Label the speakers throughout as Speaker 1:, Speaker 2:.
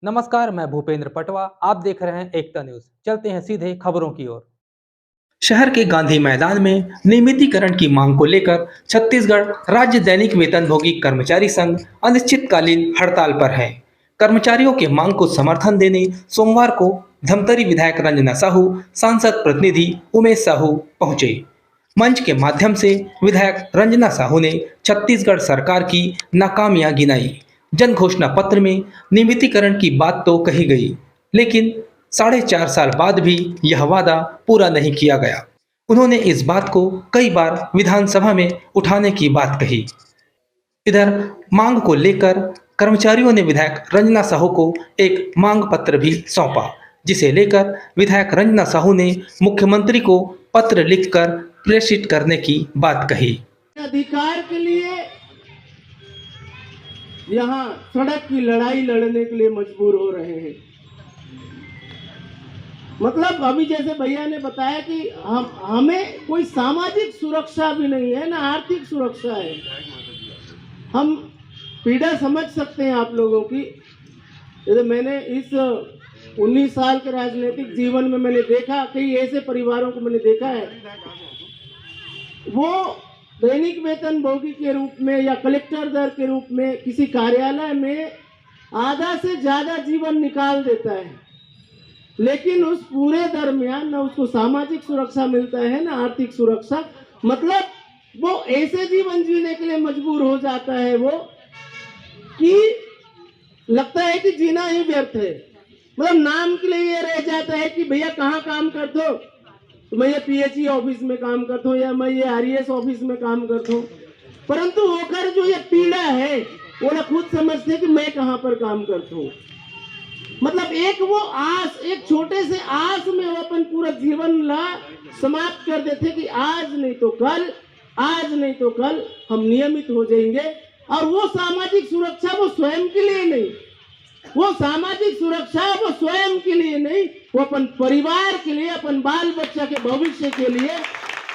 Speaker 1: नमस्कार, मैं भूपेंद्र पटवा। आप देख रहे हैं एकता न्यूज। चलते हैं सीधे खबरों की ओर। शहर के गांधी मैदान में नियमितीकरण की मांग को लेकर छत्तीसगढ़ राज्य दैनिक वेतनभोगी कर्मचारी संघ अनिश्चितकालीन हड़ताल पर है। कर्मचारियों के मांग को समर्थन देने सोमवार को धमतरी विधायक रंजना साहू, सांसद प्रतिनिधि उमेश साहू पहुंचे। मंच के माध्यम से विधायक रंजना साहू ने छत्तीसगढ़ सरकार की नाकामियां गिनाई। जन घोषणा पत्र में नियमितीकरण की बात तो कही गई, लेकिन 4.5 साल बाद भी यह वादा पूरा नहीं किया गया। उन्होंने इस बात को कई बार विधानसभा में उठाने की बात कही। इधर मांग को लेकर कर्मचारियों ने विधायक रंजना साहू को एक मांग पत्र भी सौंपा, जिसे लेकर विधायक रंजना साहू ने मुख्यमंत्री को पत्र लिखकर प्रेषित करने की बात कही।
Speaker 2: अधिकार के लिए यहाँ सड़क की लड़ाई लड़ने के लिए मजबूर हो रहे हैं। मतलब अभी जैसे भैया ने बताया कि हमें कोई सामाजिक सुरक्षा भी नहीं है, ना आर्थिक सुरक्षा है। हम पीड़ा समझ सकते हैं आप लोगों की। जैसे मैंने इस 19 साल के राजनीतिक जीवन में मैंने देखा, कई ऐसे परिवारों को मैंने देखा है, वो दैनिक वेतन भोगी के रूप में या कलेक्टर दर के रूप में किसी कार्यालय में आधा से ज्यादा जीवन निकाल देता है, लेकिन उस पूरे दरमियान ना उसको सामाजिक सुरक्षा मिलता है, ना आर्थिक सुरक्षा। मतलब वो ऐसे जीवन जीने के लिए मजबूर हो जाता है वो कि लगता है कि जीना ही व्यर्थ है। मतलब नाम के लिए ये रह जाता है कि भैया कहाँ काम करते हो, तो मैं ये पीएचई ऑफिस में काम करता हूँ या मैं ये आरईएस ऑफिस में काम करता हूँ, परंतु होकर जो ये पीड़ा है वो ना खुद समझते कि मैं कहाँ पर काम करता हूँ। मतलब एक वो आस, एक छोटे से आस में वो अपन पूरा जीवन ला समाप्त कर देते कि आज नहीं तो कल, आज नहीं तो कल हम नियमित हो जाएंगे। और वो सामाजिक सुरक्षा वो स्वयं के लिए नहीं, वो सामाजिक सुरक्षा वो स्वयं के लिए नहीं, वो अपन परिवार के लिए, अपन बाल बच्चा के भविष्य के लिए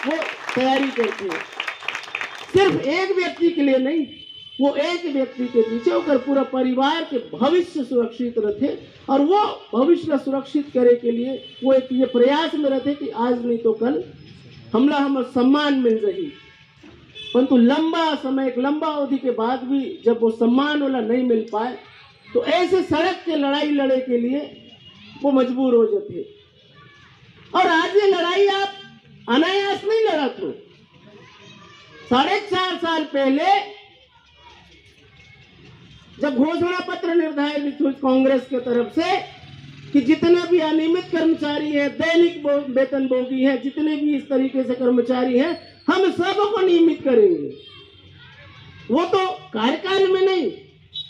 Speaker 2: वो तैयारी करते हैं। सिर्फ एक व्यक्ति के लिए नहीं, वो एक व्यक्ति के पीछे होकर पूरा परिवार के भविष्य सुरक्षित रखे, और वो भविष्य सुरक्षित करे के लिए वो एक ये प्रयास में रहते कि आज नहीं तो कल हमला हमें सम्मान मिल रही। परंतु लंबा समय, एक लंबा अवधि के बाद भी जब वो सम्मान वाला नहीं मिल पाए, तो ऐसे सड़क के लड़ाई लड़े के लिए वो मजबूर हो जाते। और आज ये लड़ाई आप अनायास नहीं लड़ा तो 4.5 साल पहले जब घोषणा पत्र निर्धारित हुई कांग्रेस के तरफ से कि जितने भी अनियमित कर्मचारी हैं, दैनिक वेतन भोगी हैं, जितने भी इस तरीके से कर्मचारी हैं, हम सबको नियमित करेंगे। वो तो कार्यकाल में नहीं,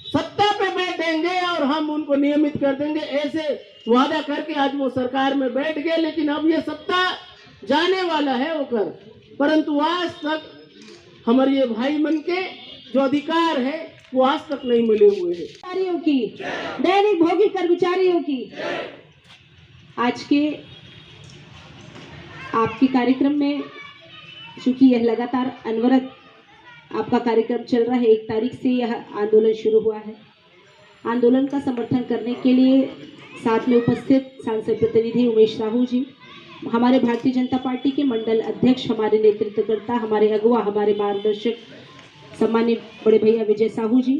Speaker 2: सत्ता पे बैठेंगे और हम उनको नियमित कर देंगे, ऐसे वादा करके आज वो सरकार में बैठ गए। लेकिन अब ये सत्ता जाने वाला है होकर, परंतु आज तक हमारे ये भाई मन के जो अधिकार है वो आज तक नहीं मिले हुए हैं।
Speaker 3: कर्मचारियों की, दैनिक भोगी कर्मचारियों की आज के आपके कार्यक्रम में, चूंकि यह लगातार अनवरत आपका कार्यक्रम चल रहा है, 1 तारीख से यह आंदोलन शुरू हुआ है। आंदोलन का समर्थन करने के लिए साथ में उपस्थित सांसद प्रतिनिधि उमेश साहू जी, हमारे भारतीय जनता पार्टी के मंडल अध्यक्ष, हमारे नेतृत्वकर्ता, हमारे अगुवा, हमारे मार्गदर्शक सम्मानित बड़े भैया विजय साहू जी,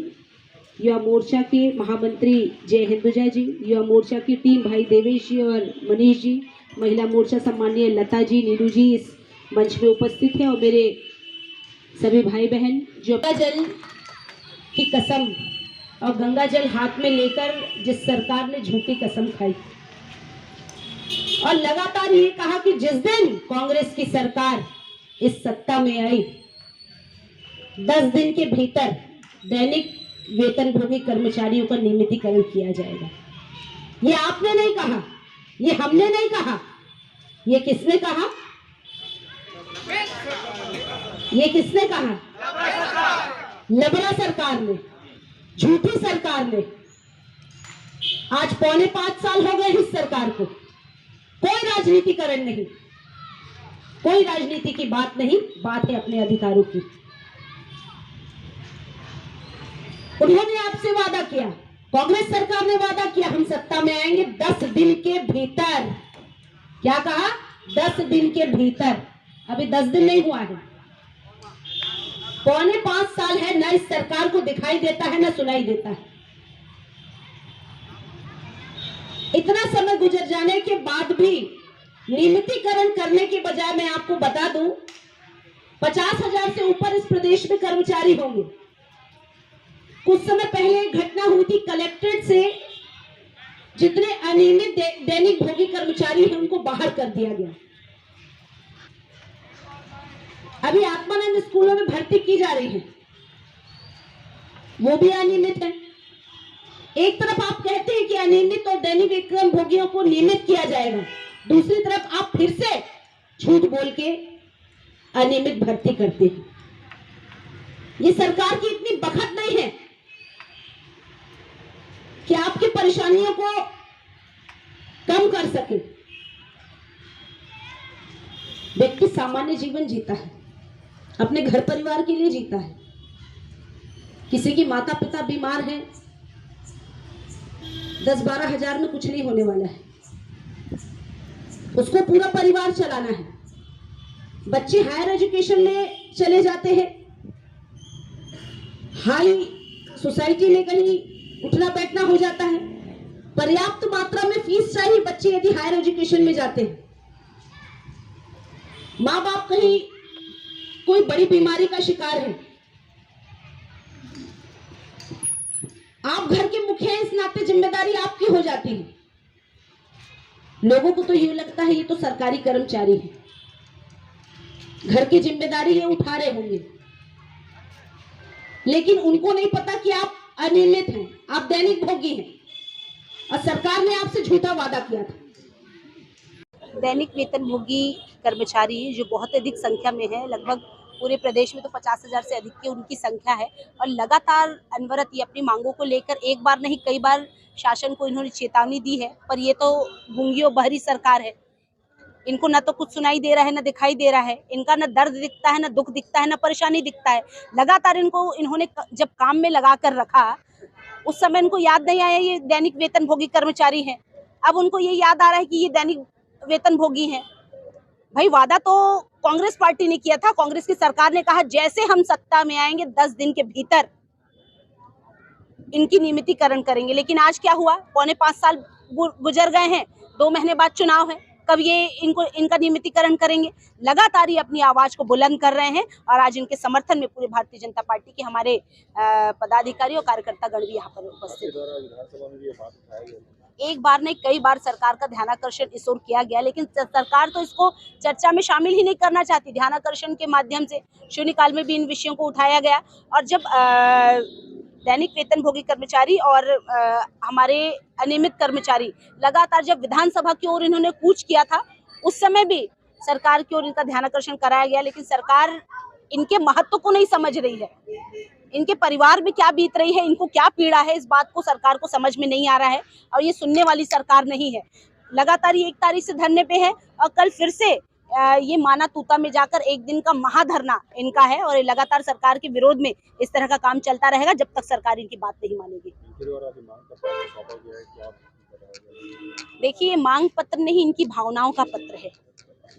Speaker 3: युवा मोर्चा के महामंत्री जय हिंदुजय जी, युवा मोर्चा की टीम भाई देवेश जी और मनीष जी, महिला मोर्चा सम्मानीय लता जी, नीलू जी इस मंच में उपस्थित है, और मेरे सभी भाई बहन जो गंगा जल की कसम और गंगा जल हाथ में लेकर जिस सरकार ने झूठी कसम खाई और लगातार ये कहा कि जिस दिन कांग्रेस की सरकार इस सत्ता में आई 10 दिन के भीतर दैनिक वेतन भोगी कर्मचारियों का नियमितीकरण किया जाएगा। ये आपने नहीं कहा, ये हमने नहीं कहा, ये किसने कहा? ये किसने कहा? लबरा सरकार ने, झूठी सरकार ने। आज 4.25 साल हो गए इस सरकार को, कोई राजनीतिकरण नहीं, कोई राजनीति की बात नहीं, बात है अपने अधिकारों की। उन्होंने आपसे वादा किया कांग्रेस सरकार ने वादा किया हम सत्ता में आएंगे 10 दिन के भीतर। क्या कहा? 10 दिन के भीतर। अभी 10 दिन नहीं हुआ है, 4.25 साल है, ना इस सरकार को दिखाई देता है ना सुनाई देता है। इतना समय गुजर जाने के बाद भी नियमितीकरण करने के बजाय मैं आपको बता दूं 50,000 से ऊपर इस प्रदेश में कर्मचारी होंगे। कुछ समय पहले एक घटना हुई थी, कलेक्ट्रेट से जितने अनियमित दैनिक भोगी कर्मचारी हैं उनको बाहर कर दिया गया। अभी आत्मानंद स्कूलों में भर्ती की जा रही है, वो भी अनियमित है। एक तरफ आप कहते हैं कि अनियमित और दैनिक वेतन भोगियों को नियमित किया जाएगा, दूसरी तरफ आप फिर से झूठ बोल के अनियमित भर्ती करते हैं। ये सरकार की इतनी बखत नहीं है कि आपकी परेशानियों को कम कर सके। व्यक्ति सामान्य जीवन जीता है, अपने घर परिवार के लिए जीता है। किसी की माता पिता बीमार हैं, 10-12 हजार में कुछ नहीं होने वाला है, उसको पूरा परिवार चलाना है। बच्चे हायर एजुकेशन में चले जाते हैं, हाई सोसाइटी में कहीं उठना बैठना हो जाता है, पर्याप्त मात्रा में फीस चाहिए बच्चे यदि हायर एजुकेशन में जाते हैं। माँ बाप कहीं कोई बड़ी बीमारी का शिकार है, आप घर के मुखिया हैं, इस नाते जिम्मेदारी आपकी हो जाती है। लोगों को तो ये लगता है ये तो सरकारी कर्मचारी है, घर की जिम्मेदारी ये उठा रहे होंगे, लेकिन उनको नहीं पता कि आप अनियमित हैं, आप दैनिक भोगी हैं और सरकार ने आपसे झूठा वादा किया था।
Speaker 4: दैनिक वेतन भोगी कर्मचारी जो बहुत अधिक संख्या में है, लगभग पूरे प्रदेश में तो 50,000 से अधिक की उनकी संख्या है और लगातार अनवरत ये अपनी मांगों को लेकर एक बार नहीं कई बार शासन को इन्होंने चेतावनी दी है, पर ये तो गूंगी और बहरी सरकार है। इनको ना तो कुछ सुनाई दे रहा है ना दिखाई दे रहा है, इनका ना दर्द दिखता है ना दुख दिखता है ना परेशानी दिखता है। लगातार इन्होंने जब काम में लगा कर रखा उस समय इनको याद नहीं आया ये दैनिक वेतन भोगी कर्मचारी हैं। अब उनको ये याद आ रहा है कि ये दैनिक वेतन भोगी हैं। भाई वादा तो कांग्रेस पार्टी ने किया था, कांग्रेस की सरकार ने कहा जैसे हम सत्ता में आएंगे 10 दिन के भीतर इनकी नियमितीकरण करेंगे, लेकिन आज क्या हुआ? 4.25 साल गुजर गए हैं, 2 महीने बाद चुनाव है, कब ये इनका नियमितीकरण करेंगे? लगातार ये अपनी आवाज को बुलंद कर रहे हैं और आज इनके समर्थन में पूरे भारतीय जनता पार्टी के हमारे पदाधिकारी और कार्यकर्ता गण भी यहाँ पर उपस्थित हैं। एक बार नहीं कई बार सरकार का ध्यानाकर्षण इस ओर किया गया, लेकिन सरकार तो इसको चर्चा में शामिल ही नहीं करना चाहती। ध्यानाकर्षण के माध्यम से शून्यकाल में भी इन विषयों को उठाया गया और जब दैनिक वेतन भोगी कर्मचारी और हमारे अनियमित कर्मचारी लगातार जब विधानसभा की ओर इन्होंने कूच किया था, उस समय भी सरकार की ओर इनका ध्यानाकर्षण कराया गया, लेकिन सरकार इनके महत्व को नहीं समझ रही है। इनके परिवार में क्या बीत रही है, इनको क्या पीड़ा है, इस बात को सरकार को समझ में नहीं आ रहा है और ये सुनने वाली सरकार नहीं है। लगातार ये 1 तारीख से धरने पे है और कल फिर से ये माना तूता में जाकर 1 दिन का महाधरना इनका है और ये लगातार सरकार के विरोध में इस तरह का काम चलता रहेगा जब तक सरकार इनकी बात नहीं मानेगी। देखिए, ये मांग पत्र नहीं, इनकी भावनाओं का पत्र है।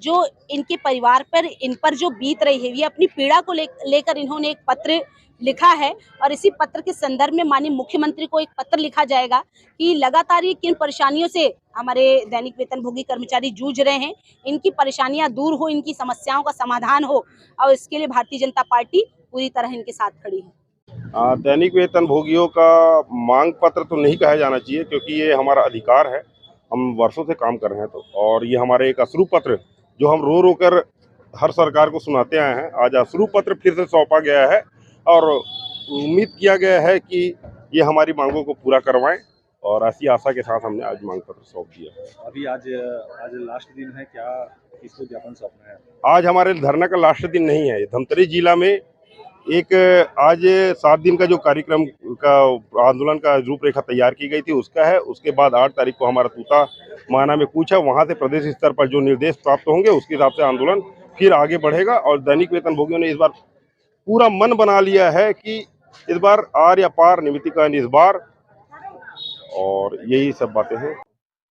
Speaker 4: जो इनके परिवार पर इन पर जो बीत रही है, ये अपनी पीड़ा को लेकर इन्होंने एक पत्र लिखा है और इसी पत्र के संदर्भ में माननीय मुख्यमंत्री को एक पत्र लिखा जाएगा कि लगातार ये किन परेशानियों से हमारे दैनिक वेतन भोगी कर्मचारी जूझ रहे हैं, इनकी परेशानियां दूर हो, इनकी समस्याओं का समाधान हो और इसके लिए भारतीय जनता पार्टी पूरी तरह इनके साथ खड़ी है।
Speaker 5: दैनिक वेतन भोगियों का मांग पत्र तो नहीं कहा जाना चाहिए, क्योंकि ये हमारा अधिकार है, हम वर्षों से काम कर रहे हैं तो, और ये हमारे एक अश्रु पत्र जो हम रो रो कर हर सरकार को सुनाते आए हैं, आज अश्रु पत्र फिर से सौंपा गया है और उम्मीद किया गया है कि ये हमारी मांगों को पूरा करवाएं और ऐसी आशा के साथ हमने आज मांग पत्र सौंप दिया।
Speaker 6: अभी आज लास्ट दिन है, क्या किसको ज्ञापन सौंपना है?
Speaker 5: आज हमारे धरना का लास्ट दिन नहीं है। धमतरी जिला में एक आज 7 दिन का जो कार्यक्रम का आंदोलन का रूपरेखा तैयार की गई थी उसका है। उसके बाद 8 तारीख को हमारा तूता माना में कूच है, वहाँ से प्रदेश स्तर पर जो निर्देश प्राप्त होंगे उसके हिसाब से आंदोलन फिर आगे बढ़ेगा। और दैनिक वेतन भोगियों ने इस बार पूरा मन बना लिया है कि इस बार आर या पार नियमितीकरण इस बार और यही सब बातें हैं।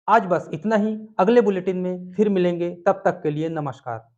Speaker 1: आज बस इतना ही। अगले बुलेटिन में फिर मिलेंगे, तब तक के लिए नमस्कार।